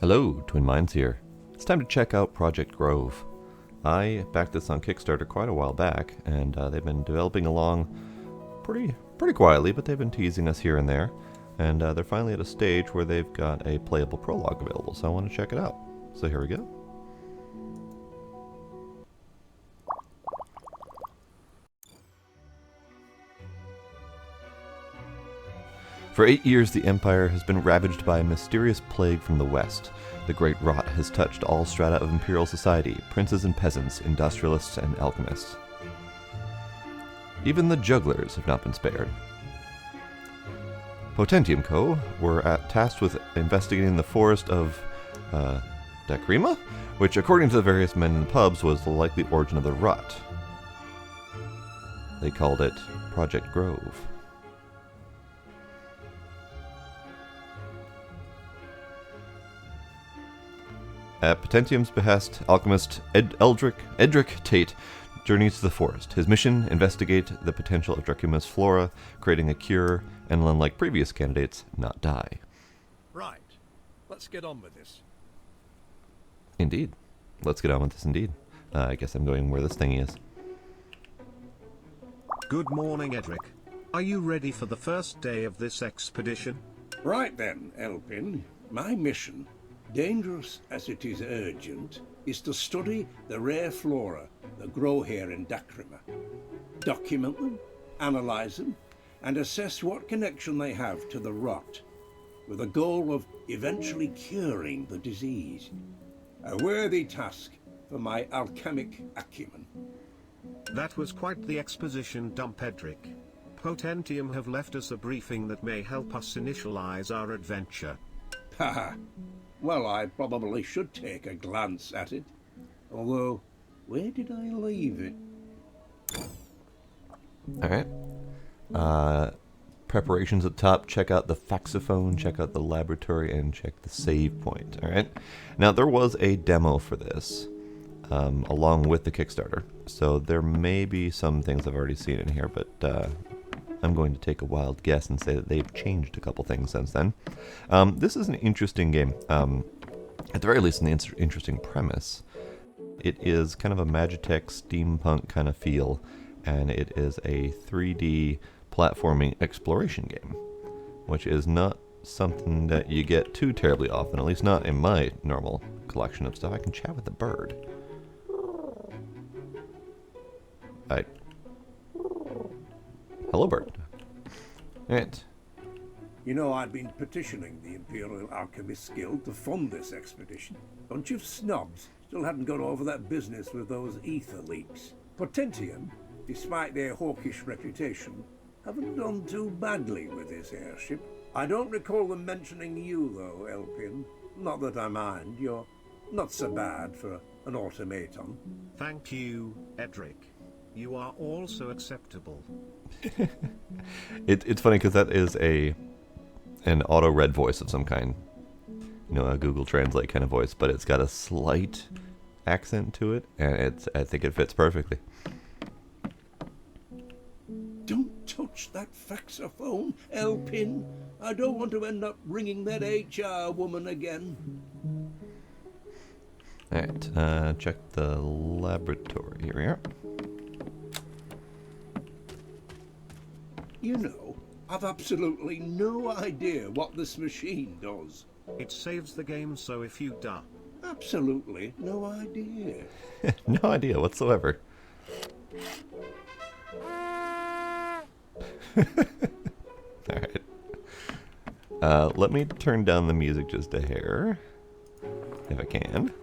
Hello, Twin Minds here. It's time to check out Project Grove. I backed this on Kickstarter quite a while back, and they've been developing along pretty quietly, but they've been teasing us here and there. And they're finally at a stage where they've got a playable prologue available, so I want to check it out. So here we go. For 8 years, the Empire has been ravaged by a mysterious plague from the west. The Great Rot has touched all strata of Imperial society, princes and peasants, industrialists and alchemists. Even the jugglers have not been spared. Potentium Co. were tasked with investigating the forest of Dakrima, which, according to the various men in the pubs, was the likely origin of the rot. They called it Project Grove. At Potentium's behest, alchemist Edric Tate journeys to the forest. His mission, investigate the potential of Dracuma's flora, creating a cure, and unlike previous candidates, not die. Right. Let's get on with this. Indeed. Let's get on with this indeed. I guess I'm going where this thingy is. Good morning, Edric. Are you ready for the first day of this expedition? Right then, Elpin. My mission, dangerous as it is urgent, is to study the rare flora that grow here in Dakrima. Document them, analyze them, and assess what connection they have to the rot, with the goal of eventually curing the disease. A worthy task for my alchemic acumen. That was quite the exposition dump, Edric. Potentium have left us a briefing that may help us initialize our adventure. Haha. Well, I probably should take a glance at it. Although, where did I leave it? Alright. Preparations at the top. Check out the faxophone, check out the laboratory, and check the save point. Alright. Now, there was a demo for this, along with the Kickstarter. So there may be some things I've already seen in here, but I'm going to take a wild guess and say that they've changed a couple things since then. This is an interesting game. At the very least, an interesting premise. It is kind of a magitech-steampunk kind of feel, and it is a 3D platforming exploration game, which is not something that you get too terribly often, at least not in my normal collection of stuff. I can chat with the bird. Hello, bird. Alright. You know, I'd been petitioning the Imperial Alchemist Guild to fund this expedition. Bunch of snobs still hadn't got over that business with those ether leaks. Potentium, despite their hawkish reputation, haven't done too badly with this airship. I don't recall them mentioning you, though, Elpin. Not that I mind. You're not so bad for an automaton. Thank you, Edric. You are also acceptable. It's funny because that is an auto-read voice of some kind. You know, a Google Translate kind of voice, but it's got a slight accent to it, and I think it fits perfectly. Don't touch that faxophone, Elpin. I don't want to end up ringing that HR woman again. Alright, check the laboratory. Here we are. You know, I've absolutely no idea what this machine does. It saves the game, so if you die. Absolutely no idea. No idea whatsoever. Alright. Let me turn down the music just a hair, if I can.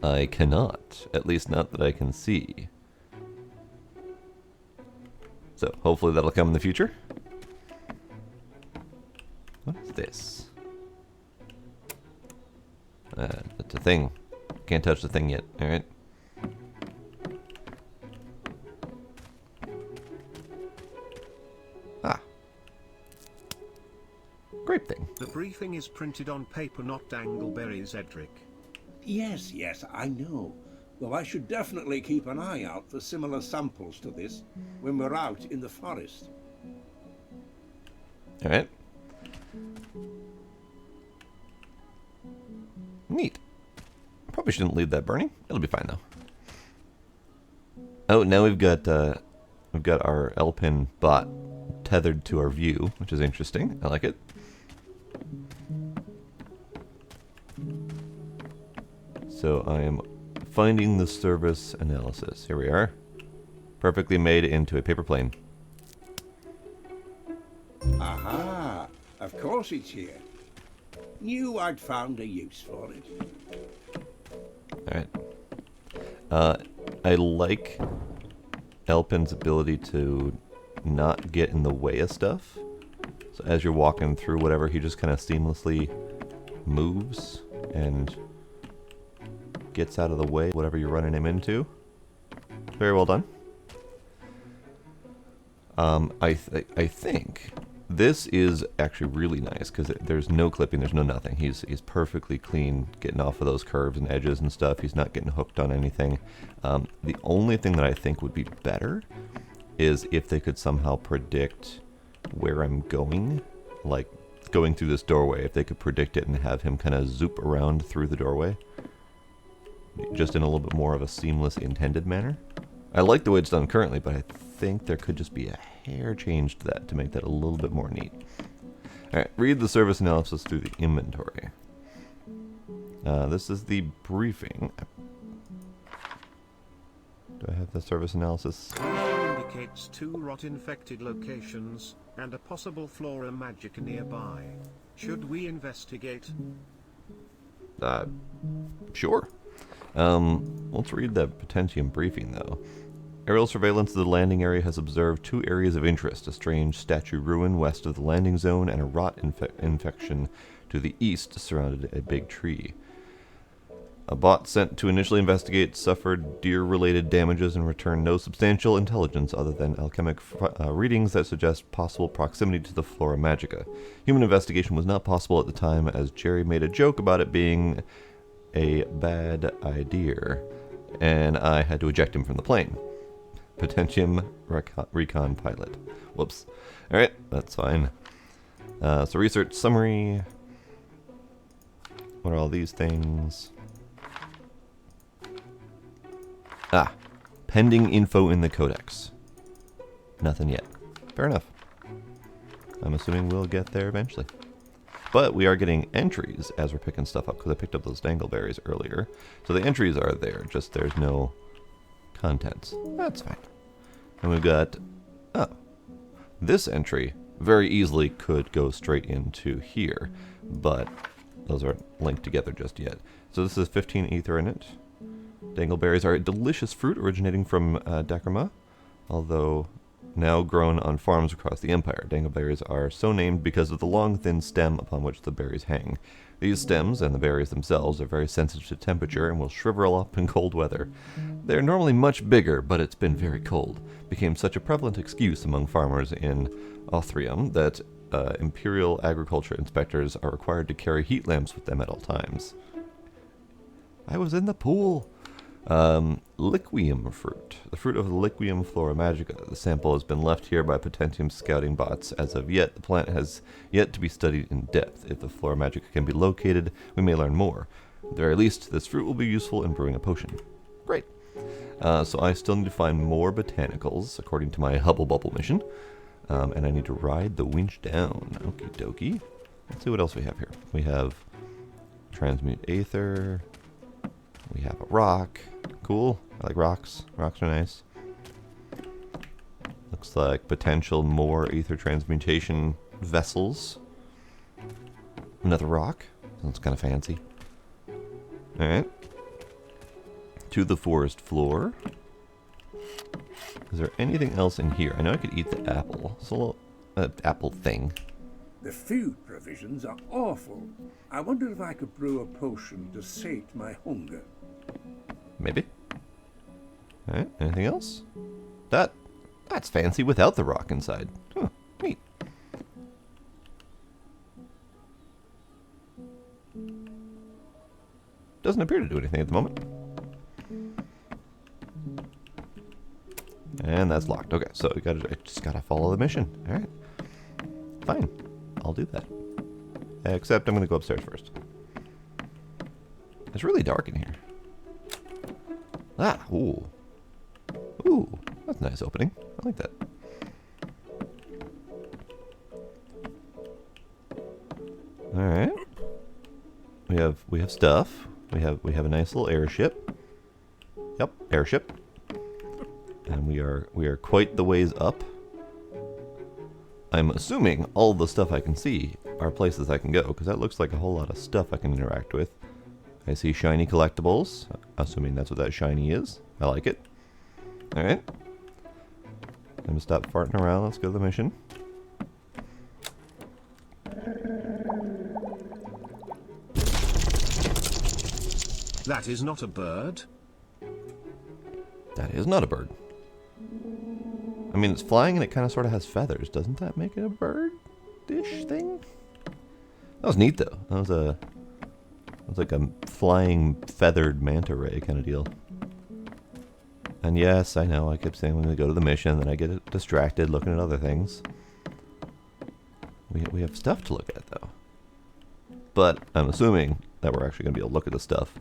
I cannot, at least not that I can see. So, hopefully that'll come in the future. What is this? It's a thing. Can't touch the thing yet, alright? Ah. Great thing. The briefing is printed on paper, not dangleberries, Edric. Yes, I know. Though I should definitely keep an eye out for similar samples to this when we're out in the forest. Alright. Neat. Probably shouldn't leave that burning. It'll be fine though. Oh, now we've got our L-pin bot tethered to our view, which is interesting. I like it. So I am finding the service analysis. Here we are. Perfectly made into a paper plane. Aha! Of course it's here. Knew I'd found a use for it. Alright. I like Elpin's ability to not get in the way of stuff. So as you're walking through whatever, he just kind of seamlessly moves and gets out of the way, whatever you're running him into. Very well done. I think this is actually really nice because there's no clipping, there's no nothing. He's perfectly clean, getting off of those curves and edges and stuff. He's not getting hooked on anything. The only thing that I think would be better is if they could somehow predict where I'm going, like going through this doorway. If they could predict it and have him kind of zoop around through the doorway, just in a little bit more of a seamless, intended manner. I like the way it's done currently, but I think there could just be a hair change to that to make that a little bit more neat. Alright, read the service analysis through the inventory. This is the briefing. Do I have the service analysis? Indicates 2 rot-infected locations, and a possible flora magic nearby. Should we investigate? Sure. Let's read the Potentium briefing, though. Aerial surveillance of the landing area has observed 2 areas of interest, a strange statue ruin west of the landing zone and a rot infection to the east surrounded a big tree. A bot sent to initially investigate suffered deer-related damages and returned no substantial intelligence other than alchemic readings that suggest possible proximity to the flora magica. Human investigation was not possible at the time as Jerry made a joke about it being a bad idea, and I had to eject him from the plane. Potentium recon pilot. Whoops. Alright, that's fine. So research summary. What are all these things? Pending info in the codex. Nothing yet. Fair enough. I'm assuming we'll get there eventually. But we are getting entries as we're picking stuff up, because I picked up those dangleberries earlier. So the entries are there, just there's no contents. That's fine. And we've got, this entry very easily could go straight into here, but those aren't linked together just yet. So this is 15 ether in it. Dangleberries are a delicious fruit originating from Dakrama, although now grown on farms across the Empire. Dangleberries are so named because of the long, thin stem upon which the berries hang. These stems, and the berries themselves, are very sensitive to temperature and will shrivel up in cold weather. They are normally much bigger, but it's been very cold. Became such a prevalent excuse among farmers in Othrium that Imperial agriculture inspectors are required to carry heat lamps with them at all times. I was in the pool! Liquium fruit. The fruit of the Liquium flora magica. The sample has been left here by Potentium scouting bots. As of yet, the plant has yet to be studied in depth. If the flora magica can be located, we may learn more. At the very least, this fruit will be useful in brewing a potion. Great. So I still need to find more botanicals, according to my Hubble Bubble mission. And I need to ride the winch down. Okie dokie. Let's see what else we have here. We have transmute aether. We have a rock. Cool. I like rocks. Rocks are nice. Looks like potential more ether transmutation vessels. Another rock. That's kind of fancy. Alright. To the forest floor. Is there anything else in here? I know I could eat the apple. It's a little apple thing. The food provisions are awful. I wonder if I could brew a potion to sate my hunger. Maybe. Alright, anything else? That's fancy without the rock inside. Huh, neat. Doesn't appear to do anything at the moment. And that's locked. Okay, so I just gotta follow the mission. Alright. Fine. I'll do that. Except I'm going to go upstairs first. It's really dark in here. Ah, ooh. Ooh, that's a nice opening. I like that. Alright. We have stuff. We have a nice little airship. Yep, airship. And we are quite the ways up. I'm assuming all the stuff I can see are places I can go, because that looks like a whole lot of stuff I can interact with. I see shiny collectibles, assuming that's what that shiny is. I like it. Alright. I'm gonna stop farting around. Let's go to the mission. That is not a bird. That is not a bird. I mean, it's flying and it kind of sort of has feathers. Doesn't that make it a bird-ish thing? That was neat, though. That was like a flying feathered manta ray kind of deal. And yes, I know, I kept saying when we go to the mission, then I get distracted looking at other things. We have stuff to look at, though. But I'm assuming that we're actually going to be able to look at the stuff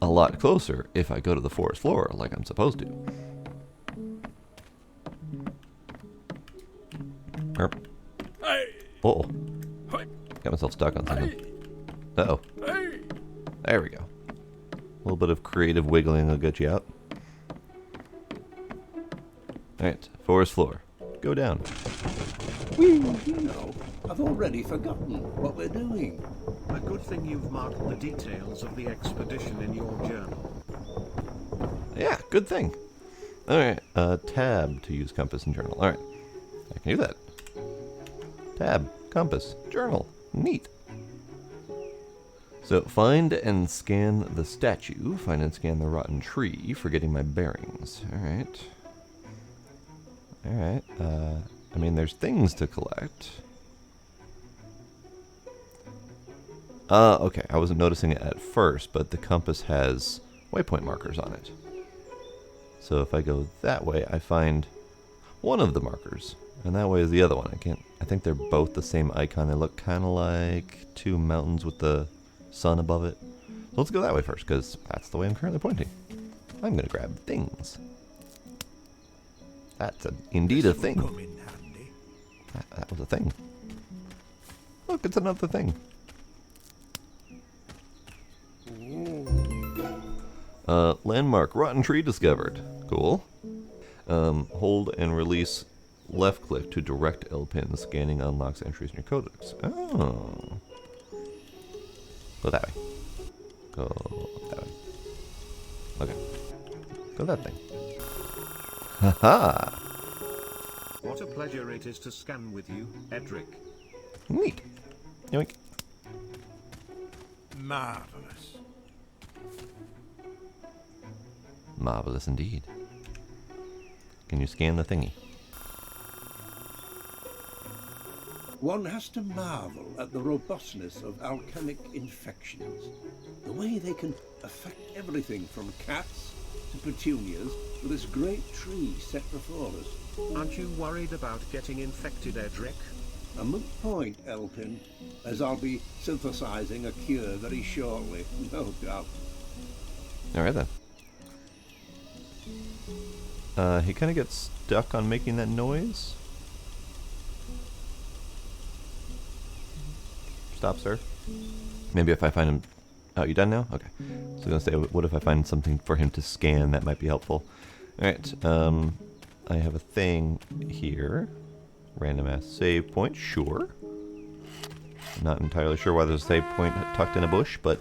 a lot closer if I go to the forest floor like I'm supposed to. Uh-oh. Got myself stuck on something. Uh-oh. There we go. A little bit of creative wiggling will get you out. Alright, forest floor. Go down. You know, I've already forgotten what we're doing. A good thing you've marked the details of the expedition in your journal. Yeah, good thing. Alright, tab to use compass and journal. Alright, I can do that. Tab, compass, journal. Neat. So, find and scan the statue. Find and scan the rotten tree for getting my bearings. Alright. Alright, I mean, there's things to collect. Okay, I wasn't noticing it at first, but the compass has waypoint markers on it. So if I go that way, I find one of the markers, and that way is the other one. I think they're both the same icon. They look kind of like two mountains with the sun above it. So let's go that way first, because that's the way I'm currently pointing. I'm going to grab things. That's indeed a thing. That was a thing. Look, it's another thing. Landmark, rotten tree discovered. Cool. Hold and release left click to direct L pin. Scanning unlocks entries in your codex. Oh. Go that way. Go that way. Okay. Go that thing. Haha. What a pleasure it is to scan with you, Edric. Neat. Yoink. Marvelous. Marvelous indeed. Can you scan the thingy? One has to marvel at the robustness of alchemic infections. The way they can affect everything from cats to petunias with this great tree set before us. Aren't you worried about getting infected, Edric? A moot point, Elpin, as I'll be synthesizing a cure very shortly, no doubt. Alright then. He kind of gets stuck on making that noise. Stop, sir. Maybe if I find him... Oh, you done now? Okay. So I was going to say, what if I find something for him to scan that might be helpful? Alright, I have a thing here. Random ass save point, sure. Not entirely sure why there's a save point tucked in a bush, but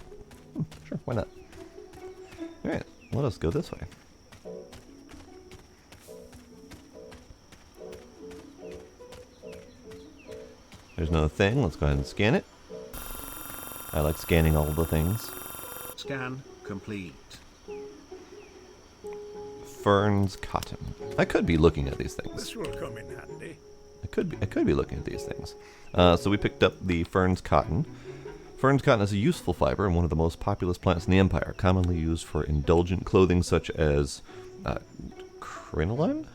sure, why not? Alright, let us go this way. There's another thing, let's go ahead and scan it. I like scanning all the things. Scan complete. Fern's cotton. I could be looking at these things. This will come in handy. I could be looking at these things. So we picked up the Fern's cotton. Fern's cotton is a useful fiber and one of the most populous plants in the Empire, commonly used for indulgent clothing such as crinoline?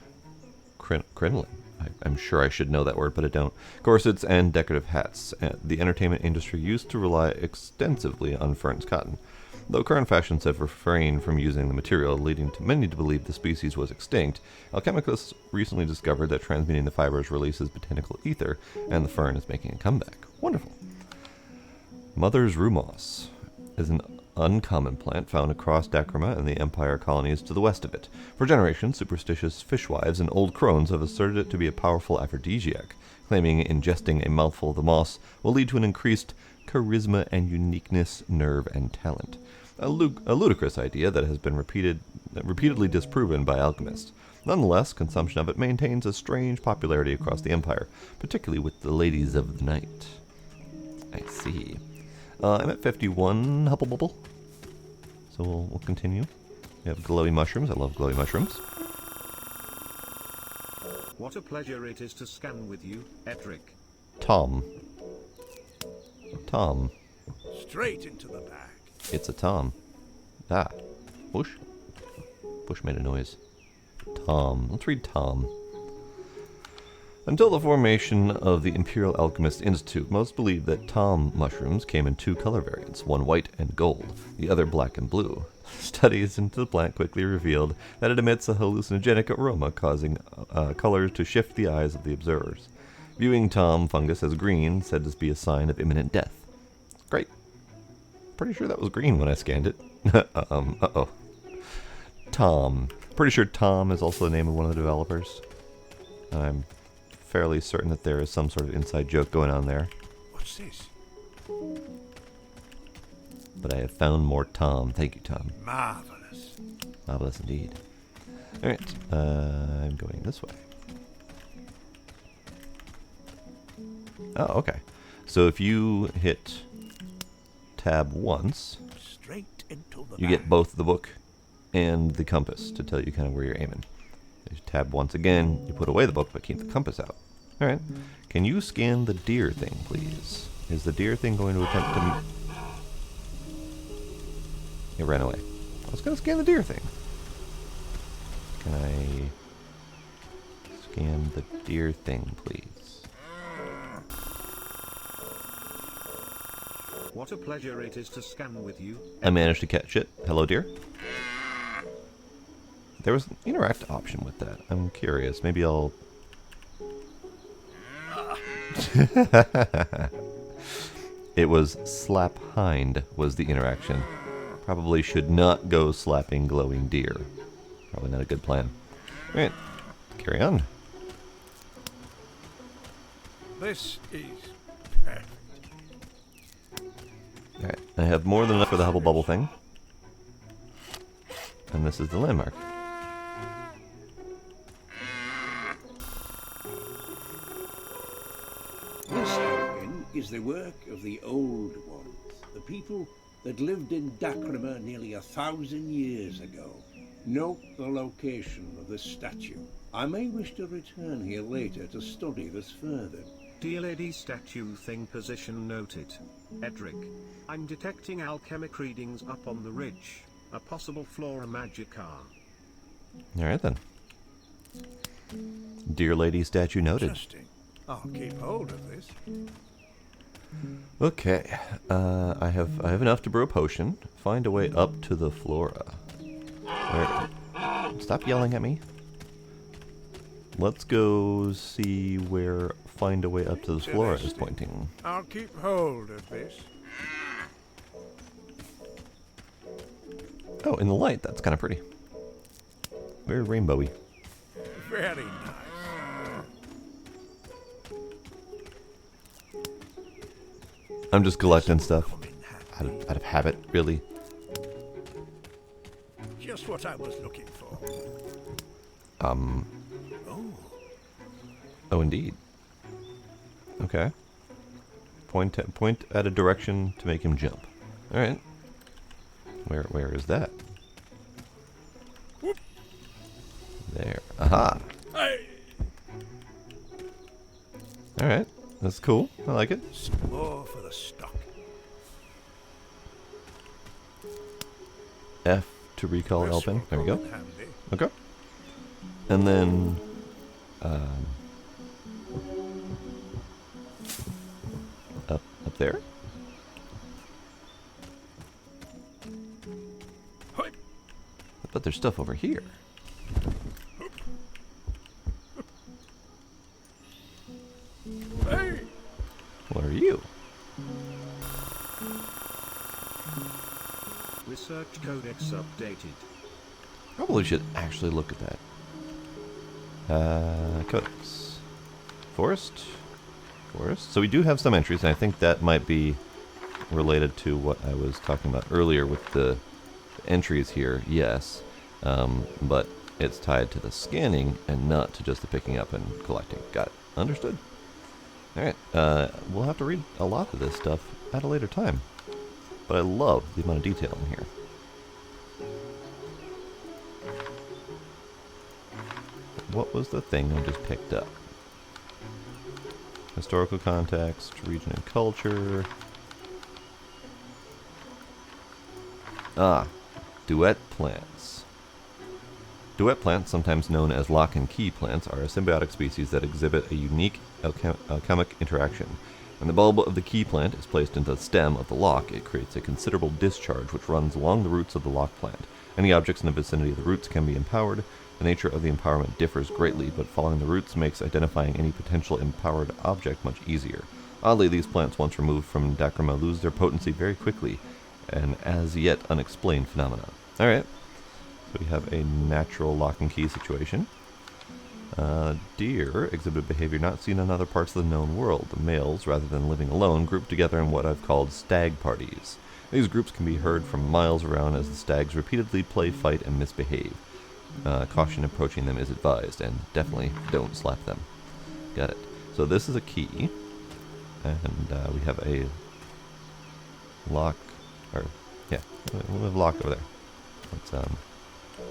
Crinoline. I'm sure I should know that word, but I don't. Corsets and decorative hats. The entertainment industry used to rely extensively on Fern's cotton, though current fashions have refrained from using the material, leading to many to believe the species was extinct. Alchemists recently discovered that transmuting the fibers releases botanical ether, and the fern is making a comeback. Wonderful. Mother's rue moss is an uncommon plant found across Dacrima and the Empire colonies to the west of it. For generations, superstitious fishwives and old crones have asserted it to be a powerful aphrodisiac, claiming ingesting a mouthful of the moss will lead to an increased charisma and uniqueness, nerve, and talent. A ludicrous idea that has been repeatedly disproven by alchemists. Nonetheless, consumption of it maintains a strange popularity across the Empire, particularly with the ladies of the night. I see. I'm at 51 Hubble Bubble, so we'll continue. We have glowy mushrooms. I love glowy mushrooms. What a pleasure it is to scan with you, Edric. Tom. Tom. Straight into the bag. It's a Tom. Ah. Bush? Bush made a noise. Tom. Let's read Tom. Until the formation of the Imperial Alchemist Institute, most believed that Tom mushrooms came in two color variants, one white and gold, the other black and blue. Studies into the plant quickly revealed that it emits a hallucinogenic aroma, causing colors to shift the eyes of the observers. Viewing Tom fungus as green said to be a sign of imminent death. Great. Pretty sure that was green when I scanned it. Uh-oh. Tom. Pretty sure Tom is also the name of one of the developers. I'm fairly certain that there is some sort of inside joke going on there. What's this? But I have found more Tom. Thank you, Tom. Marvelous. Marvelous indeed. Alright, I'm going this way. Oh, okay. So if you hit tab once, Straight into the you get both the book and the compass to tell you kind of where you're aiming. If you tab once again, you put away the book but keep the compass out. Alright. Can you scan the deer thing, please? Is the deer thing going to attempt to... It ran away. I was going to scan the deer thing. Can I scan the deer thing, please? What a pleasure it is to scan with you. I managed to catch it. Hello, deer. There was an interact option with that. I'm curious. Maybe I'll... It was slap hind was the interaction. Probably should not go slapping glowing deer. Probably not a good plan. Alright, carry on. This is perfect. Alright, I have more than enough for the Hubble Bubble thing. And this is the landmark. This token is the work of the old ones, the people that lived in Dacrima nearly 1,000 years ago. Note the location of the statue. I may wish to return here later to study this further. Dear lady statue thing position noted. Edric. I'm detecting alchemic readings up on the ridge. A possible flora magica. Alright then. Dear lady statue noted. Interesting. I'll keep hold of this. Okay, I have enough to brew a potion. Find a way up to the flora. Where? Stop yelling at me. Let's go see where find a way up to the flora is pointing. I'll keep hold of this. Oh, in the light, that's kind of pretty. Very rainbowy. Very nice. I'm just collecting stuff out of habit, really. Just what I was looking for. Oh. Oh, indeed. Okay. Point at a direction to make him jump. All right. Where is that? Whoop. There. Aha. Hey. All right. That's cool. I like it. Some more for the stock. F to recall Elpin. There we go. Handy. Okay. And then there? But there's stuff over here. What are you? Research codex updated. Probably should actually look at that. Codex. Forest? Forest? So we do have some entries, and I think that might be related to what I was talking about earlier with the entries here, yes. But it's tied to the scanning and not to just the picking up and collecting. Got it. Understood. Alright, we'll have to read a lot of this stuff at a later time. But I love the amount of detail in here. What was the thing I just picked up? Historical context, region and culture. Ah, duet plants. Duet plants, sometimes known as lock and key plants, are a symbiotic species that exhibit a unique alchemic interaction. When the bulb of the key plant is placed into the stem of the lock, it creates a considerable discharge which runs along the roots of the lock plant. Any objects in the vicinity of the roots can be empowered. The nature of the empowerment differs greatly, but following the roots makes identifying any potential empowered object much easier. Oddly, these plants, once removed from Dakrima, lose their potency very quickly, an as yet unexplained phenomenon. Alright, so we have a natural lock and key situation. Deer exhibit behavior not seen in other parts of the known world. The males, rather than living alone, group together in what I've called stag parties. These groups can be heard from miles around as the stags repeatedly play, fight, and misbehave. Caution approaching them is advised, and definitely don't slap them. Got it. So this is a key, and we have a lock, or, yeah, we have a lock over there. Let's,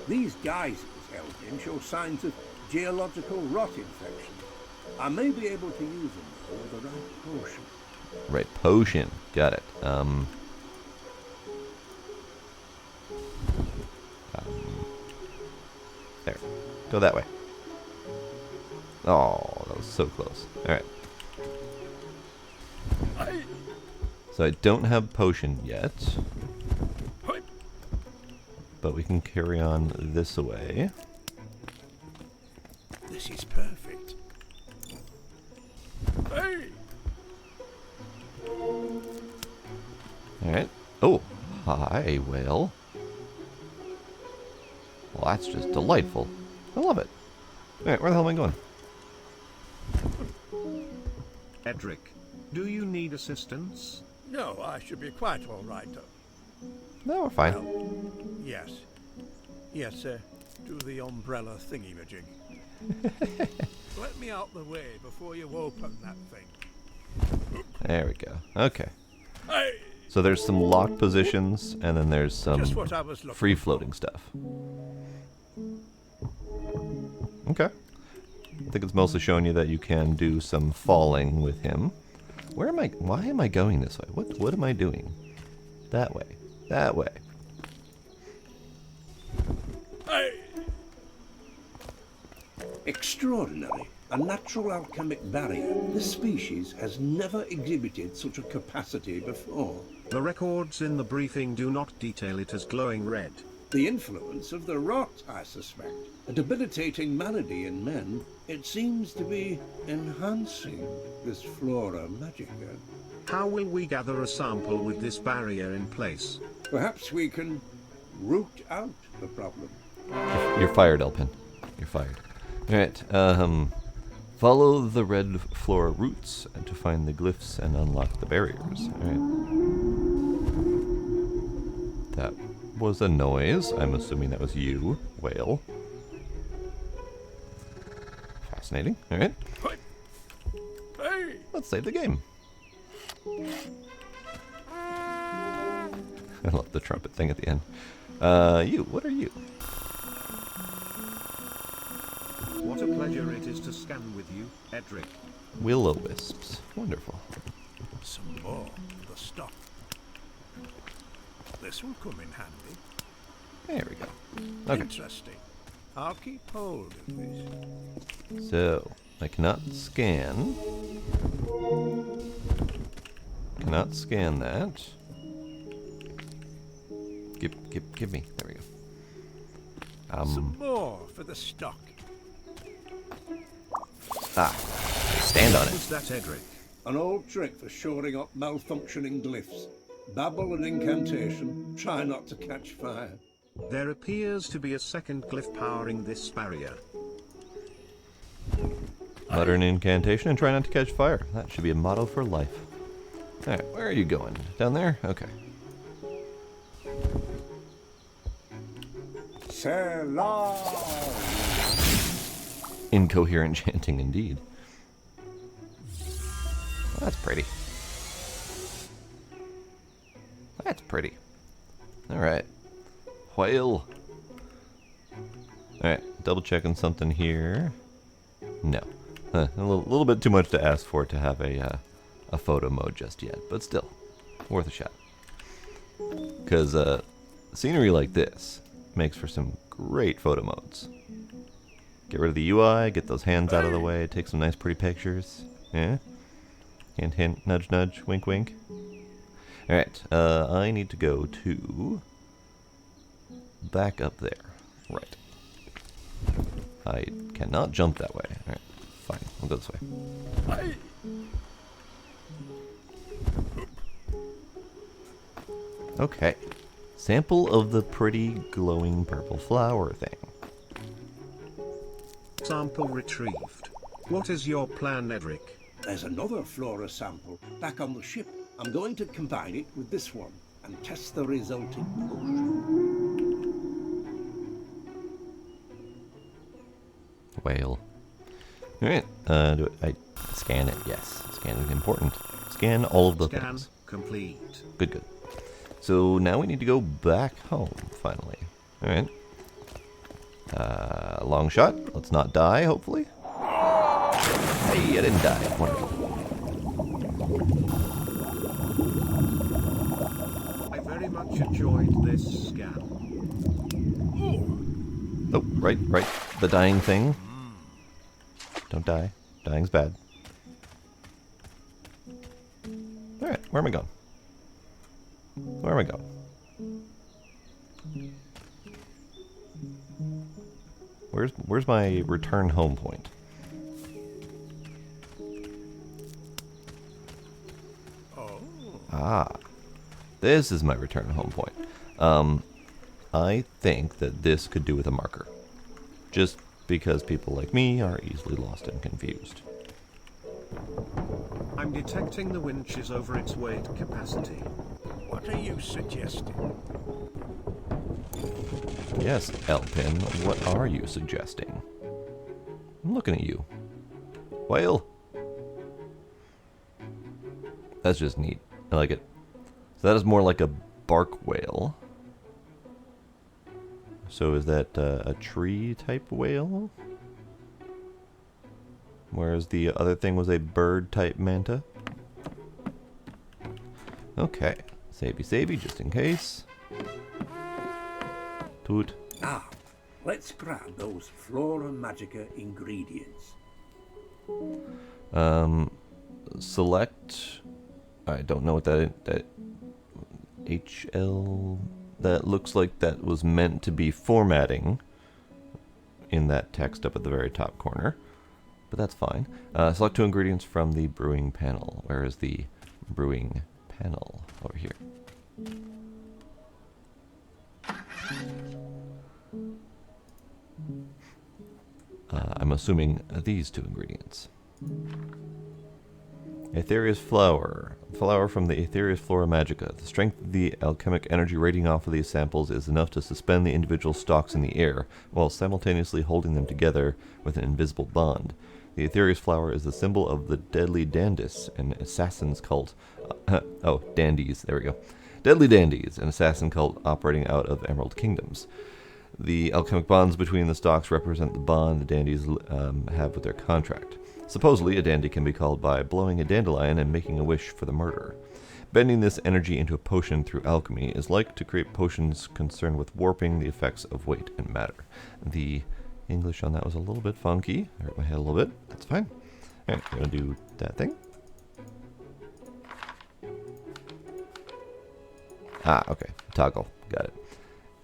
These geysers, Elgin, show signs of geological rot infection. I may be able to use them with the right potion. Right, potion. Got it. There. Go that way. Oh, that was so close. Alright. So I don't have potion yet. But we can carry on this way. This is perfect. Alright. Oh, hi, whale. Well, that's just delightful. I love it. Alright, where the hell am I going? Edric, do you need assistance? No, I should be quite all right. No, we're fine. Well, yes. Yes, do the umbrella thingy-majig. Let me out the way before you open that thing. There we go. Okay. Hey! So there's some lock positions, and then there's some Just what I was looking free-floating stuff. Okay. I think it's mostly showing you that you can do some falling with him. Where am I? Why am I going this way? What am I doing? That way. That way. Hey! Extraordinary. A natural alchemic barrier. This species has never exhibited such a capacity before. The records in the briefing do not detail it as glowing red. The influence of the rot, I suspect. A debilitating malady in men. It seems to be enhancing this flora magica. How will we gather a sample with this barrier in place? Perhaps we can root out the problem. You're fired, Elpin. You're fired. Alright, follow the red flora roots to find the glyphs and unlock the barriers. Alright. That was a noise. I'm assuming that was you, whale. Fascinating. Alright. Hey! Let's save the game. I love the trumpet thing at the end. What are you? What a pleasure it is to scan with you, Edric. Will-o-wisps. Wonderful. Some more of the stuff. This will come in handy. There we go. Okay. Interesting. I'll keep hold of this. So, I cannot scan. Can cannot scan that. Give me. There we go. Some more for the stock. Stand on it. Was that Edric? An old trick for shoring up malfunctioning glyphs. Babble and incantation, try not to catch fire. There appears to be a second glyph powering this barrier. Mutter an incantation and try not to catch fire. That should be a motto for life. Alright, where are you going? Down there? Okay. Selah! Incoherent chanting indeed. Well, that's pretty. That's pretty. Alright. Whale. Alright, double checking something here. No. A little bit too much to ask for to have a photo mode just yet, but still, worth a shot. Because scenery like this makes for some great photo modes. Get rid of the UI, get those hands out of the way, take some nice pretty pictures. Yeah? Hint hint, nudge nudge, wink wink. Alright, I need to go to... back up there. Right. I cannot jump that way. Alright, fine, we'll go this way. Okay. Sample of the pretty glowing purple flower thing. Sample retrieved. What is your plan, Edric? There's another flora sample back on the ship. I'm going to combine it with this one and test the resulting potion. Whale. Alright, do I scan it? Yes. Scan is important. Scan all of the Scan things. complete. Good, good. So now we need to go back home, finally. Alright. Long shot. Let's not die, hopefully. Hey, I didn't die. Wonderful. I very much enjoyed this scan. Oh, right. The dying thing. Don't die. Dying's bad. Alright, where am I going? Where am I going? Where's my return home point? Ah, this is my return home point. I think that this could do with a marker. Just because people like me are easily lost and confused. I'm detecting the winch is over its weight capacity. What are you suggesting? Yes, Elpin, what are you suggesting? I'm looking at you. Whale! That's just neat. I like it. So that is more like a bark whale. So is that a tree type whale? Whereas the other thing was a bird type manta? Okay. Savey, just in case. Toot. Now, let's grab those Flora Magica ingredients. Select. I don't know what that HL. That looks like that was meant to be formatting in that text up at the very top corner, but that's fine. Select 2 ingredients from the brewing panel. Where is the brewing panel? Over here. I'm assuming these 2 ingredients. Aetherius flower. Flower from the Aetherius Flora Magica. The strength of the alchemic energy radiating off of these samples is enough to suspend the individual stalks in the air, while simultaneously holding them together with an invisible bond. The Aetherius flower is the symbol of the deadly Dandys, an assassin's cult. Dandies. There we go. Deadly Dandies, an assassin cult operating out of Emerald Kingdoms. The alchemic bonds between the stalks represent the bond the Dandies have with their contract. Supposedly, a dandy can be called by blowing a dandelion and making a wish for the murderer. Bending this energy into a potion through alchemy is like to create potions concerned with warping the effects of weight and matter. The English on that was a little bit funky. I hurt my head a little bit. That's fine. Alright, I'm going to do that thing. Ah, okay. Toggle. Got it.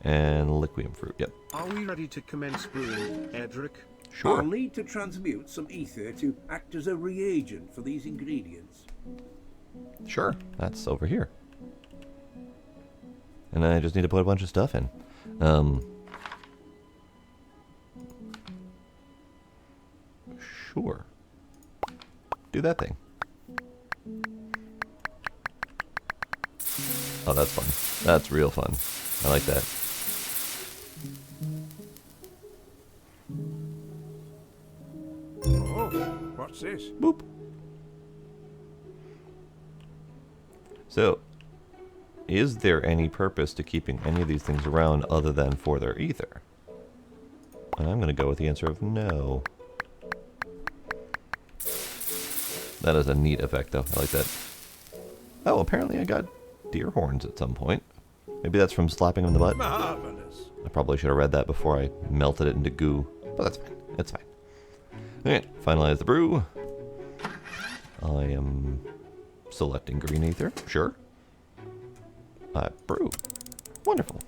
And liquium fruit. Yep. Are we ready to commence brewing, Edric? Sure. I'll need to transmute some ether to act as a reagent for these ingredients. Sure. That's over here. And I just need to put a bunch of stuff in. Sure. Do that thing. Oh, that's fun. That's real fun. I like that. Oh, what's this? Boop. So, is there any purpose to keeping any of these things around other than for their ether? And I'm going to go with the answer of no. That is a neat effect, though. I like that. Oh, apparently I got deer horns at some point. Maybe that's from slapping him in the butt. Marvelous. I probably should have read that before I melted it into goo. But that's fine. It's fine. Okay, finalize the brew. I am selecting green ether. Sure. Brew. Wonderful.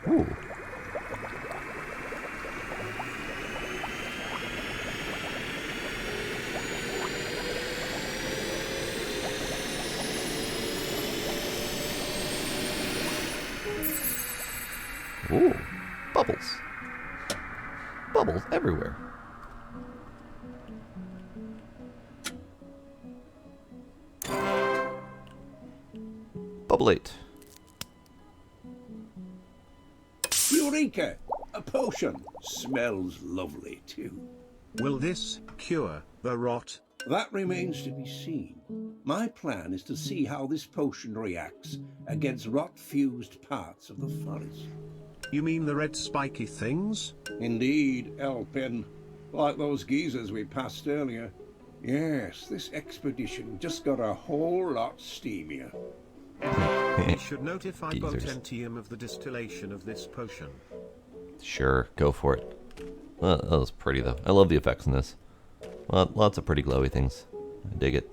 Ooh. Ooh, bubbles. Bubbles everywhere. Bubblate. Eureka! A potion. Smells lovely, too. Will this cure the rot? That remains to be seen. My plan is to see how this potion reacts against rot-fused parts of the forest. You mean the red spiky things? Indeed, Elpin. Like those geezers we passed earlier. Yes, this expedition just got a whole lot steamier. We should notify Geezers. Potentium of the distillation of this potion. Sure, go for it. That was pretty, though. I love the effects in this. Lots of pretty glowy things. I dig it.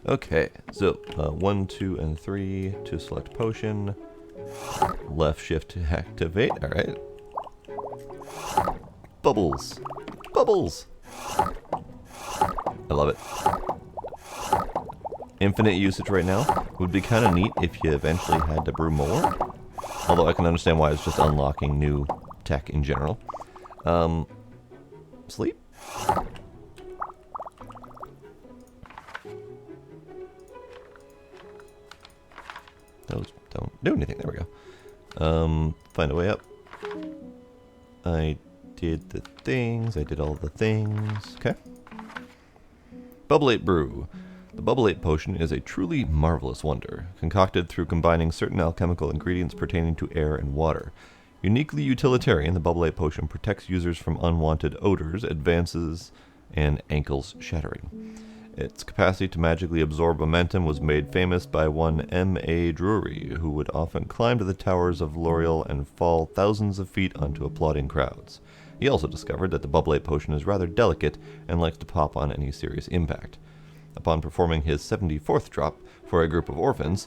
Okay, so 1, 2, and 3 to select potion. Left shift to activate. All right. Bubbles. Bubbles. I love it. Infinite usage right now. Would be kind of neat if you eventually had to brew more. Although I can understand why it's just unlocking new tech in general. Sleep? Those don't do anything. There we go. Find a way up. I did the things. I did all the things. Okay. Bubblate Brew. The Bubblate potion is a truly marvelous wonder, concocted through combining certain alchemical ingredients pertaining to air and water. Uniquely utilitarian, the Bubblate potion protects users from unwanted odors, advances, and ankles shattering. Its capacity to magically absorb momentum was made famous by one M.A. Drury, who would often climb to the towers of L'Oreal and fall thousands of feet onto applauding crowds. He also discovered that the Bubblate potion is rather delicate and likes to pop on any serious impact. Upon performing his 74th drop for a group of orphans,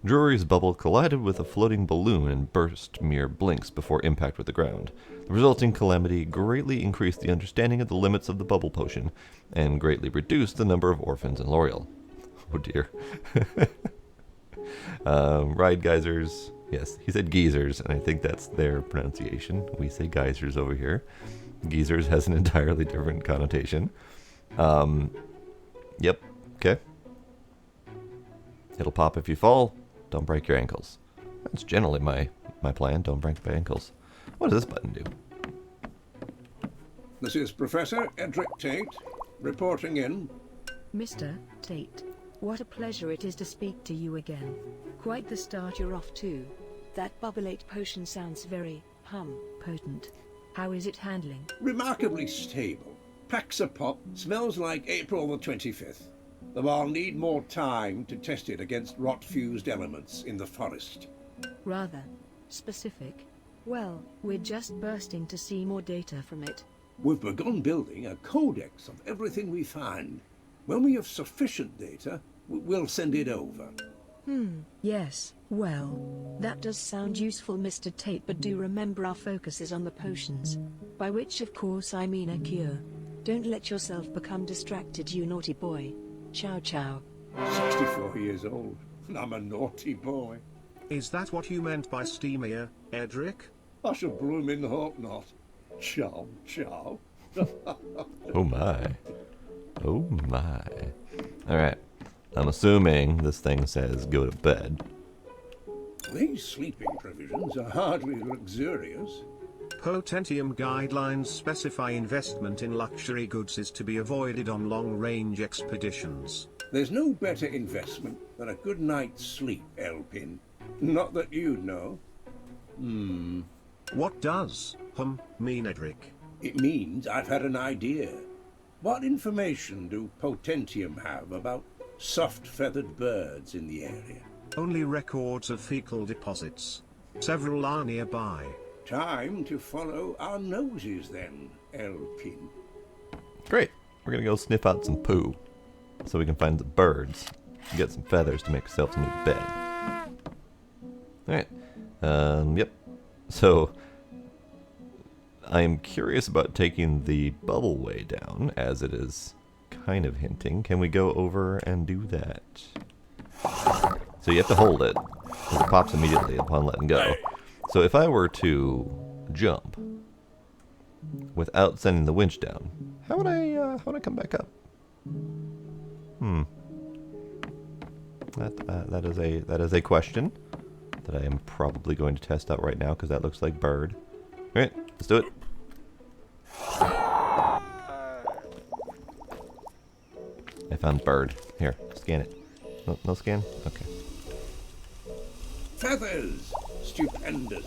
Drury's bubble collided with a floating balloon and burst mere blinks before impact with the ground. The resulting calamity greatly increased the understanding of the limits of the bubble potion, and greatly reduced the number of orphans in L'Oreal. Oh dear. Ride geysers. Yes, he said geezers, and I think that's their pronunciation. We say geysers over here. Geezers has an entirely different connotation. Yep, okay. It'll pop if you fall. Don't break your ankles. That's generally my plan. Don't break my ankles. What does this button do? This is Professor Edric Tate, reporting in. Mr. Tate, what a pleasure it is to speak to you again. Quite the start you're off to. That Bubblate potion sounds very, potent. How is it handling? Remarkably stable. Packs a pop, smells like April the 25th. Though I'll need more time to test it against rot-fused elements in the forest. Rather specific. Well, we're just bursting to see more data from it. We've begun building a codex of everything we find. When we have sufficient data, we'll send it over. Yes, well, that does sound useful, Mr. Tate, but do remember our focus is on the potions. By which, of course, I mean a cure. Don't let yourself become distracted, you naughty boy. Ciao ciao. 64 years old, and I'm a naughty boy. Is that what you meant by steamier, Edric? I should blooming hope not. Ciao, ciao. Oh my. Oh my. Alright. I'm assuming this thing says go to bed. These sleeping provisions are hardly luxurious. Potentium guidelines specify investment in luxury goods is to be avoided on long-range expeditions. There's no better investment than a good night's sleep, Elpin. Not that you'd know. What does, mean, Edric? It means I've had an idea. What information do Potentium have about soft-feathered birds in the area? Only records of fecal deposits. Several are nearby. Time to follow our noses then, Elpin. Great. We're gonna go sniff out some poo. So we can find some birds. And get some feathers to make ourselves a new bed. Alright. Yep. So I'm curious about taking the bubble way down, as it is kind of hinting. Can we go over and do that? So you have to hold it. It pops immediately upon letting go. So if I were to jump without sending the winch down, how would I come back up? That is a question that I am probably going to test out right now because that looks like bird. All right, let's do it. I found bird. Here, scan it. No scan? Okay. Feathers! Stupendous.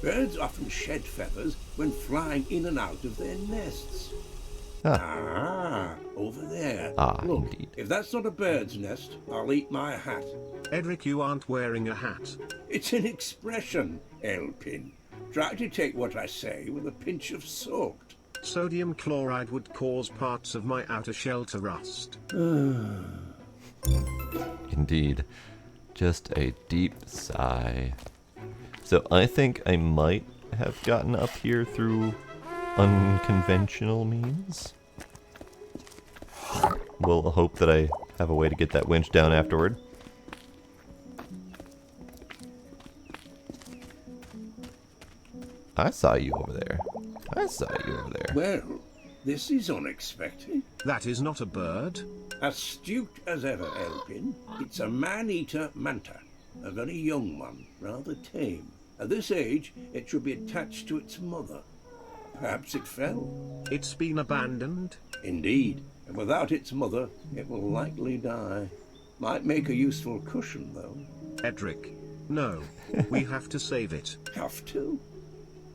Birds often shed feathers when flying in and out of their nests. Over there. Look, Indeed. if that's not a bird's nest, I'll eat my hat. Edric, you aren't wearing a hat. It's an expression, Elpin. Try to take what I say with a pinch of salt. Sodium chloride would cause parts of my outer shell to rust. Indeed. Just a deep sigh. So I think I might have gotten up here through unconventional means. We'll hope that I have a way to get that winch down afterward. I saw you over there. I saw you over there. Well, this is unexpected. That is not a bird. Astute as ever, Elpin. It's a man-eater manta. A very young one, rather tame. At this age, it should be attached to its mother. Perhaps it fell. It's been abandoned. Indeed, and without its mother, it will likely die. Might make a useful cushion, though. Edric, no. We have to save it. Have to?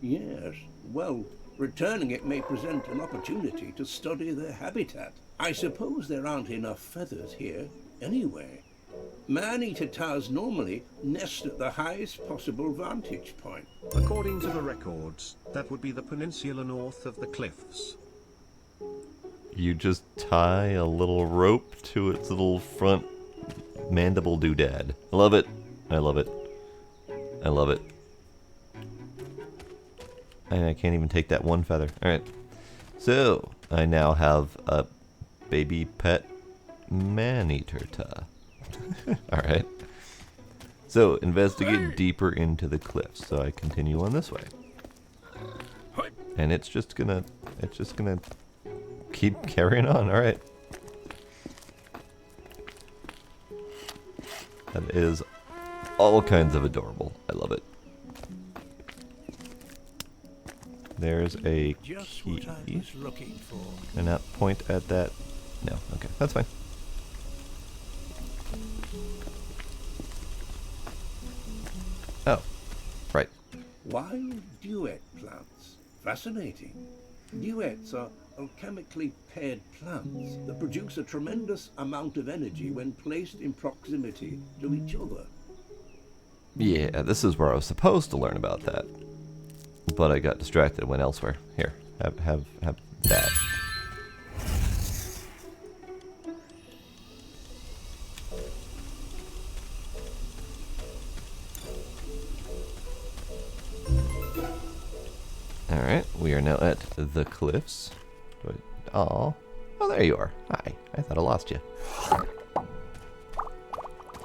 Yes. Well, returning it may present an opportunity to study their habitat. I suppose there aren't enough feathers here, anyway. Man-eater tars normally nest at the highest possible vantage point. According to the records, that would be the peninsula north of the cliffs. You just tie a little rope to its little front mandible doodad. I love it. I love it. I love it. And I can't even take that one feather. Alright. So, I now have a baby pet man-eater ta. Alright. So, investigate deeper into the cliffs. So I continue on this way. And it's just gonna keep carrying on. Alright. That is all kinds of adorable. I love it. There's a Just key. what I was looking for. Can I not point at that? No. Okay, that's fine. Oh, right. Wild duet plants. Fascinating. Duets are alchemically paired plants that produce a tremendous amount of energy when placed in proximity to each other. Yeah, this is where I was supposed to learn about that, but I got distracted and went elsewhere. Here, have that. Alright, we are now at the cliffs. Oh, there you are. Hi, I thought I lost you.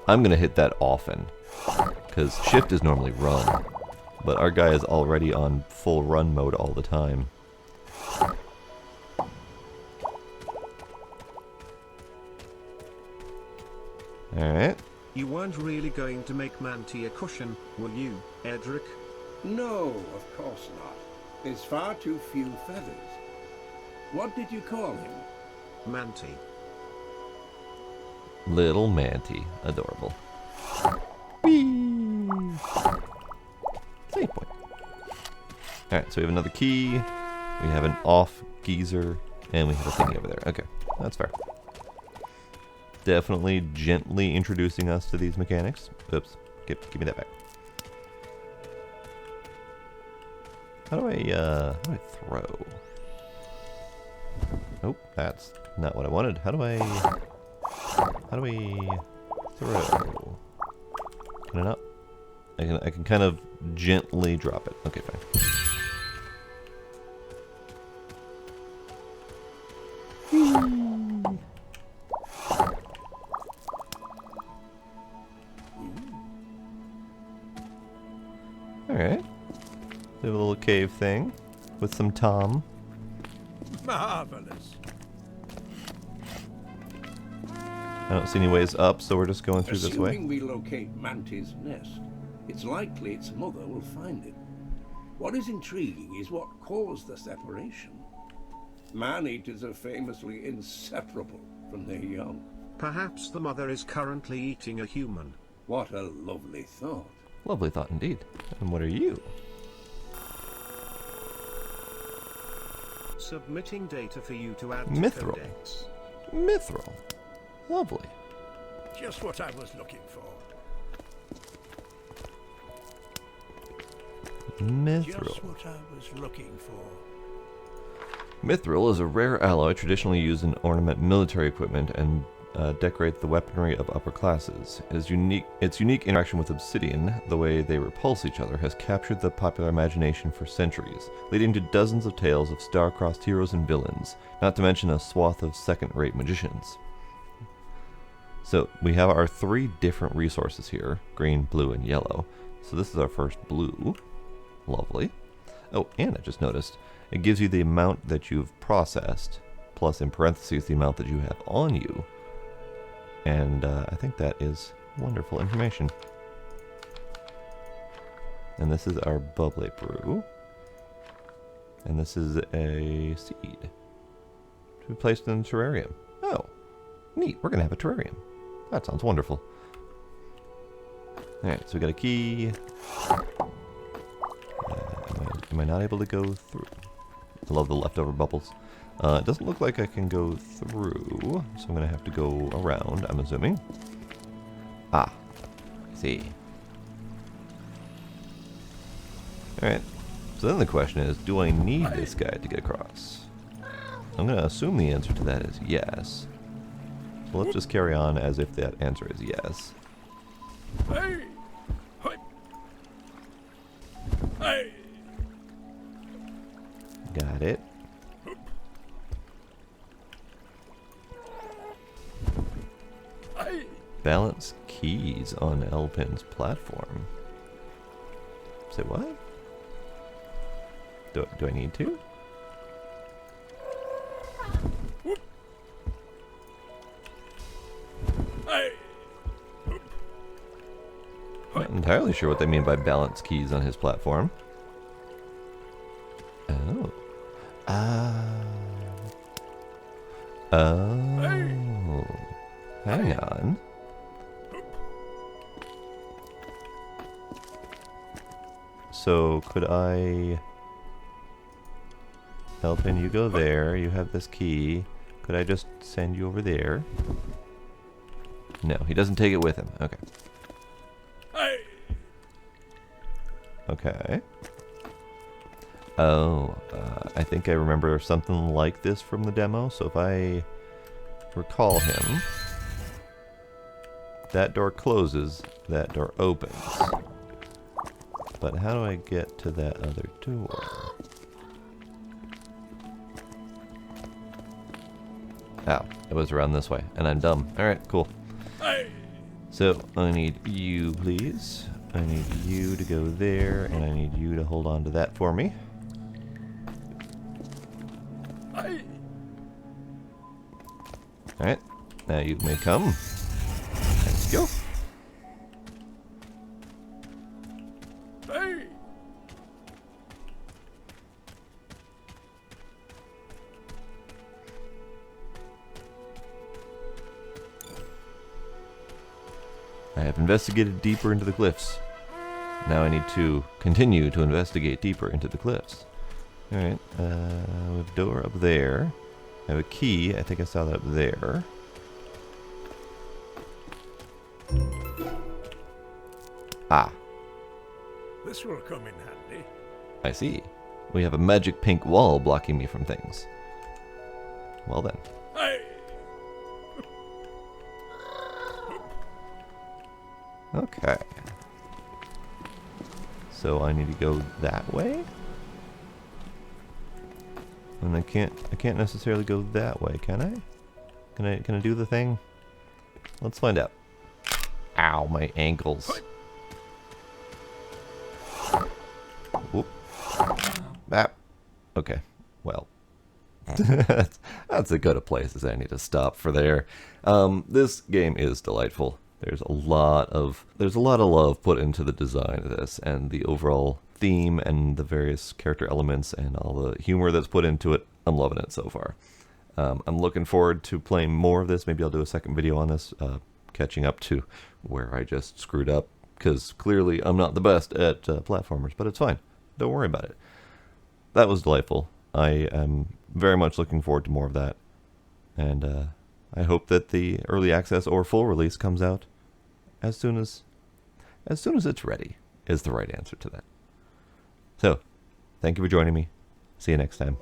I'm gonna hit that often, because shift is normally run, but our guy is already on full run mode all the time. Alright. You weren't really going to make Manti a cushion, were you, Edric? No, of course not. There's far too few feathers. What did you call him? Manti. Little Manti. Adorable. Whee! Save point. Alright, so we have another key. We have an off geyser. And we have a thingy over there. Okay, that's fair. Definitely gently introducing us to these mechanics. Oops. Give me that back. How do I throw? Nope, that's not what I wanted. How do we throw? Can I not? I can kind of gently drop it. Okay, fine. Alright. Do a little cave thing with some Tom. Marvelous. I don't see any ways up, so we're just going through this way. Assuming we locate Manti's nest, it's likely its mother will find it. What is intriguing is what caused the separation. Man-eaters are famously inseparable from their young. Perhaps the mother is currently eating a human. What a lovely thought. Lovely thought indeed. And what are you? Submitting data for you to add to Mithril. codex. Mithril. Lovely. Just what I was looking for. Mithril. Just what I was looking for. Mithril is a rare alloy traditionally used in ornament military equipment and decorate the weaponry of upper classes. Its unique interaction with obsidian, the way they repulse each other, has captured the popular imagination for centuries, leading to dozens of tales of star-crossed heroes and villains, not to mention a swath of second-rate magicians. So we have our 3 different resources here, green, blue, and yellow. So this is our first blue. Lovely. Oh, and I just noticed, it gives you the amount that you've processed, plus in parentheses the amount that you have on you. And I think that is wonderful information. And this is our bubbly brew. And this is a seed to be placed in the terrarium. Oh, neat. We're going to have a terrarium. That sounds wonderful. Alright, so we got a key. Am I not able to go through? I love the leftover bubbles. It doesn't look like I can go through, so I'm going to have to go around, I'm assuming. Ah, I see. Alright, so then the question is, do I need this guy to get across? I'm going to assume the answer to that is yes. So let's just carry on as if that answer is yes. Hey! Hey! Got it. Balance keys on Elpin's platform. Say what? Do I need to? Not entirely sure what they mean by balance keys on his platform. Oh. Oh. Hang on. So could I... Elpin, you go there. You have this key. Could I just send you over there? No, he doesn't take it with him. Okay. Okay. Oh, I think I remember something like this from the demo, so if I recall him, that door closes, that door opens. But how do I get to that other door? Oh, it was around this way, and I'm dumb. Alright, cool. So, I need you, please. I need you to go there, and I need you to hold on to that for me. Alright, now you may come. Let's go. I have investigated deeper into the glyphs. Now I need to continue to investigate deeper into the glyphs. Alright, we have a door up there. I have a key. I think I saw that up there. Ah, This will come in handy. I see. We have a magic pink wall blocking me from things. Well then. Okay. So I need to go that way? And I can't necessarily go that way, can I? Can I do the thing? Let's find out. Ow, my ankles. Whoop. Ah. Okay. Well. that's as good a place as any to stop for there. This game is delightful. There's a lot of love put into the design of this, and the overall theme and the various character elements and all the humor that's put into it. I'm loving it so far. I'm looking forward to playing more of this. Maybe I'll do a second video on this, catching up to where I just screwed up, because clearly I'm not the best at platformers, but it's fine. Don't worry about it. That was delightful. I am very much looking forward to more of that, and I hope that the early access or full release comes out as soon as it's ready, is the right answer to that. So, thank you for joining me. See you next time.